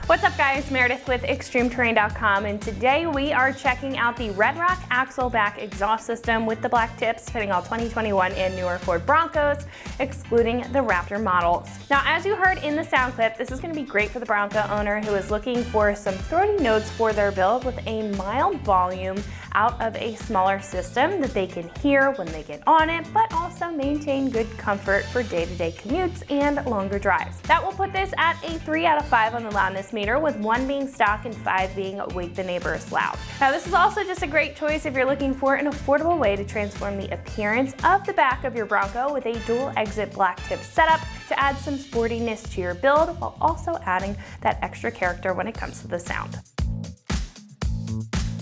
What's up guys, Meredith with ExtremeTerrain.com, and today we are checking out the Red Rock Axleback exhaust system with the black tips fitting all 2021 and newer Ford Broncos, excluding the Raptor models. Now, as you heard in the sound clip, this is going to be great for the Bronco owner who is looking for some throaty notes for their build with a mild volume out of a smaller system that they can hear when they get on it, but also maintain good comfort for day-to-day commutes and longer drives. That will put this at a 3 out of 5 on the loudness meter, with 1 being stock and 5 being Wake the Neighbors loud. Now, this is also just a great choice if you're looking for an affordable way to transform the appearance of the back of your Bronco with a dual exit black tip setup to add some sportiness to your build, while also adding that extra character when it comes to the sound.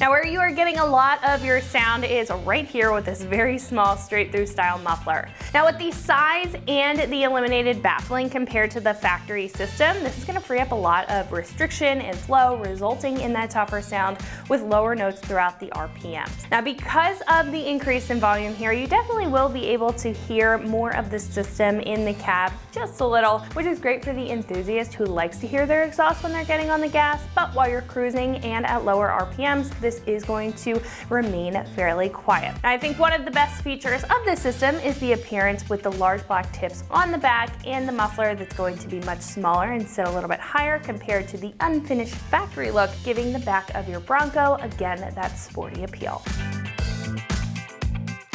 Now, where you are getting a lot of your sound is right here with this very small straight through style muffler. Now, with the size and the eliminated baffling compared to the factory system, this is going to free up a lot of restriction and flow, resulting in that tougher sound with lower notes throughout the RPMs. Now, because of the increase in volume here, you definitely will be able to hear more of the system in the cab just a little, which is great for the enthusiast who likes to hear their exhaust when they're getting on the gas, but while you're cruising and at lower RPMs, this is going to remain fairly quiet. Now, I think one of the best features of this system is the appearance with the large black tips on the back and the muffler that's going to be much smaller and sit a little bit higher compared to the unfinished factory look, giving the back of your Bronco, again, that sporty appeal.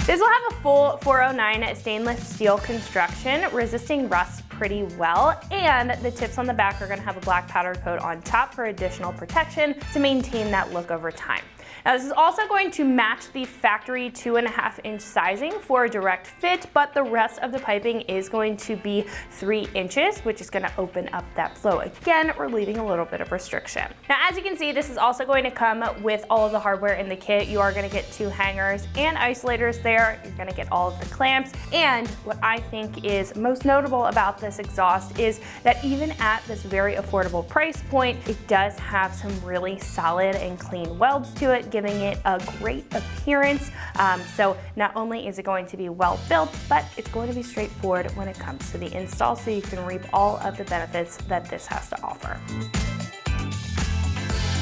This will have a full 409 stainless steel construction, resisting rust pretty well, and the tips on the back are going to have a black powder coat on top for additional protection to maintain that look over time. Now, this is also going to match the factory 2.5-inch sizing for a direct fit, but the rest of the piping is going to be 3 inches, which is going to open up that flow, again, relieving a little bit of restriction. Now, as you can see, this is also going to come with all of the hardware in the kit. You are going to get 2 hangers and isolators there. You're going to get all of the clamps, and what I think is most notable about this exhaust is that even at this very affordable price point, it does have some really solid and clean welds to it, giving it a great appearance. So not only is it going to be well built, but it's going to be straightforward when it comes to the install, so you can reap all of the benefits that this has to offer.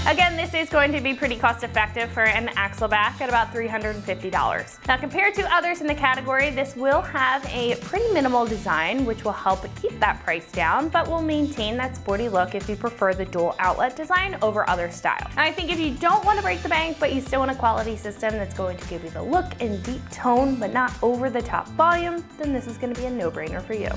Again, this is going to be pretty cost effective for an Axleback at about $350. Now, compared to others in the category, this will have a pretty minimal design, which will help keep that price down, but will maintain that sporty look if you prefer the dual outlet design over other styles. Now, I think if you don't want to break the bank, but you still want a quality system that's going to give you the look and deep tone, but not over the top volume, then this is going to be a no-brainer for you.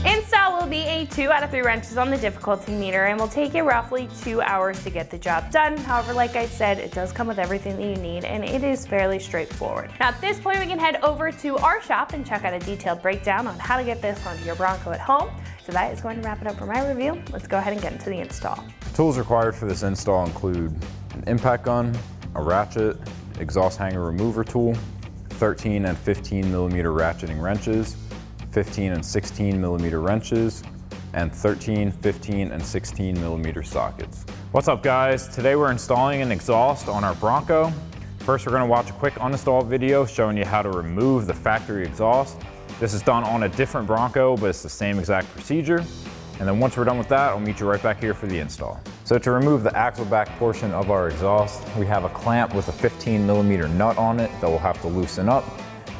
Install will be a 2 out of 3 wrenches on the difficulty meter and will take you roughly 2 hours to get the job done. However, like I said, it does come with everything that you need, and it is fairly straightforward. Now, at this point, we can head over to our shop and check out a detailed breakdown on how to get this onto your Bronco at home. So that is going to wrap it up for my review. Let's go ahead and get into the install. Tools required for this install include an impact gun, a ratchet, exhaust hanger remover tool, 13 and 15 millimeter ratcheting wrenches, 15 and 16 millimeter wrenches, and 13, 15, and 16 millimeter sockets. What's up guys? Today we're installing an exhaust on our Bronco. First, we're gonna watch a quick uninstall video showing you how to remove the factory exhaust. This is done on a different Bronco, but it's the same exact procedure. And then once we're done with that, I'll meet you right back here for the install. So to remove the Axleback portion of our exhaust, we have a clamp with a 15 millimeter nut on it that we'll have to loosen up,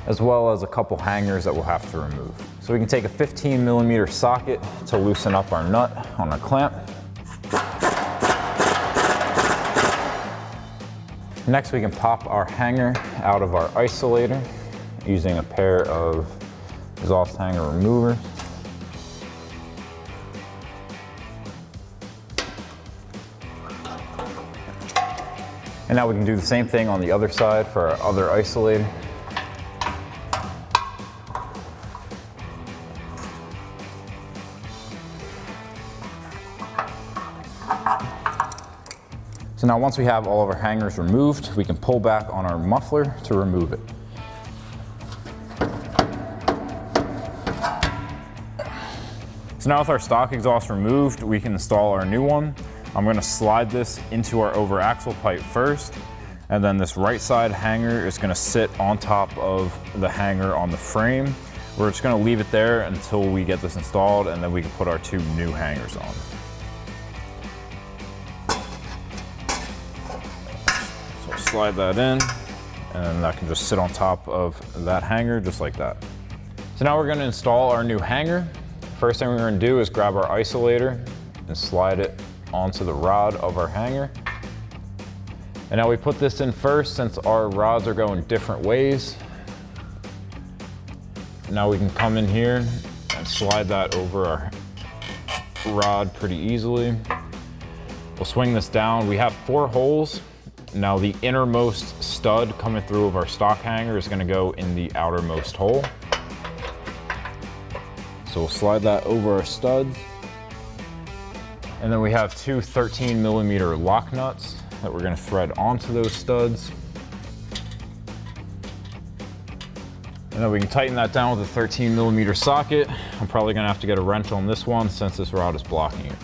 as well as a couple hangers that we'll have to remove. So we can take a 15 millimeter socket to loosen up our nut on our clamp. Next, we can pop our hanger out of our isolator using a pair of exhaust hanger removers. And now we can do the same thing on the other side for our other isolator. So now once we have all of our hangers removed, we can pull back on our muffler to remove it. So now with our stock exhaust removed, we can install our new one. I'm gonna slide this into our over axle pipe first, and then this right side hanger is gonna sit on top of the hanger on the frame. We're just gonna leave it there until we get this installed, and then we can put our 2 new hangers on. slide that in, and then that can just sit on top of that hanger just like that. So now we're going to install our new hanger. First thing we're going to do is grab our isolator and slide it onto the rod of our hanger. And now we put this in first since our rods are going different ways. Now we can come in here and slide that over our rod pretty easily. We'll swing this down. We have 4 holes. Now the innermost stud coming through of our stock hanger is going to go in the outermost hole. So we'll slide that over our studs. And then we have 2 13mm lock nuts that we're going to thread onto those studs. And then we can tighten that down with a 13mm socket. I'm probably going to have to get a wrench on this one since this rod is blocking it.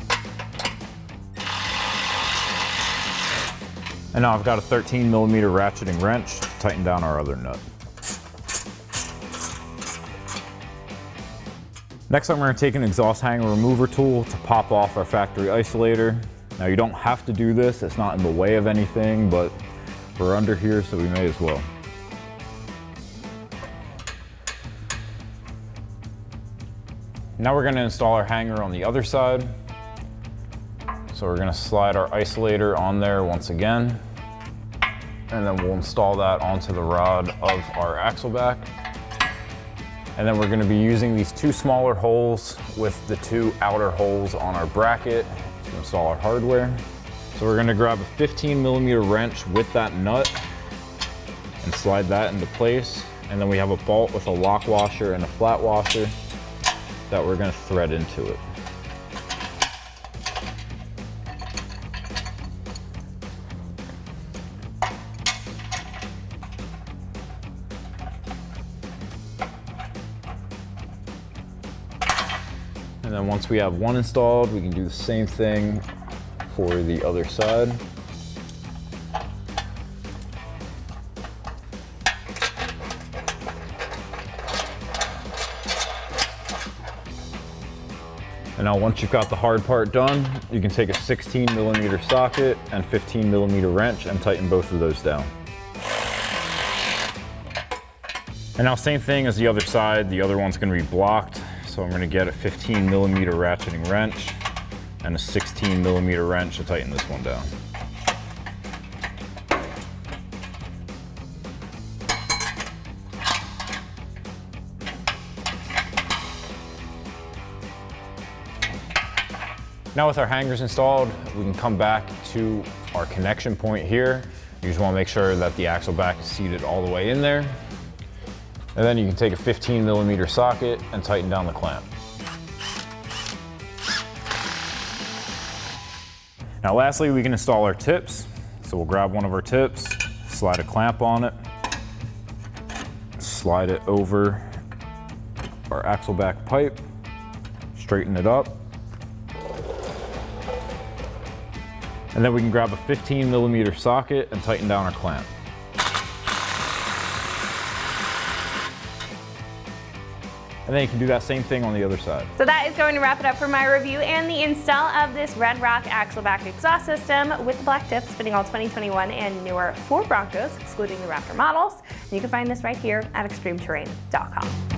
And now I've got a 13mm ratcheting wrench to tighten down our other nut. Next I'm going to take an exhaust hanger remover tool to pop off our factory isolator. Now you don't have to do this, it's not in the way of anything, but we're under here so we may as well. Now we're going to install our hanger on the other side. So we're going to slide our isolator on there once again, and then we'll install that onto the rod of our axle back. And then we're going to be using these 2 smaller holes with the 2 outer holes on our bracket to install our hardware. So we're going to grab a 15mm wrench with that nut and slide that into place. And then we have a bolt with a lock washer and a flat washer that we're going to thread into it. And then once we have one installed, we can do the same thing for the other side. And now once you've got the hard part done, you can take a 16mm socket and 15mm wrench and tighten both of those down. And now same thing as the other side, the other one's going to be blocked. So I'm going to get a 15mm ratcheting wrench and a 16mm wrench to tighten this one down. Now with our hangers installed, we can come back to our connection point here. You just want to make sure that the axle back is seated all the way in there. And then you can take a 15mm socket and tighten down the clamp. Now lastly, we can install our tips. So we'll grab one of our tips, slide a clamp on it, slide it over our axle back pipe, straighten it up. And then we can grab a 15mm socket and tighten down our clamp. And then you can do that same thing on the other side. So that is going to wrap it up for my review and the install of this Red Rock Axleback exhaust system with the black tips fitting all 2021 and newer Ford Broncos, excluding the Raptor models. And you can find this right here at extremeterrain.com.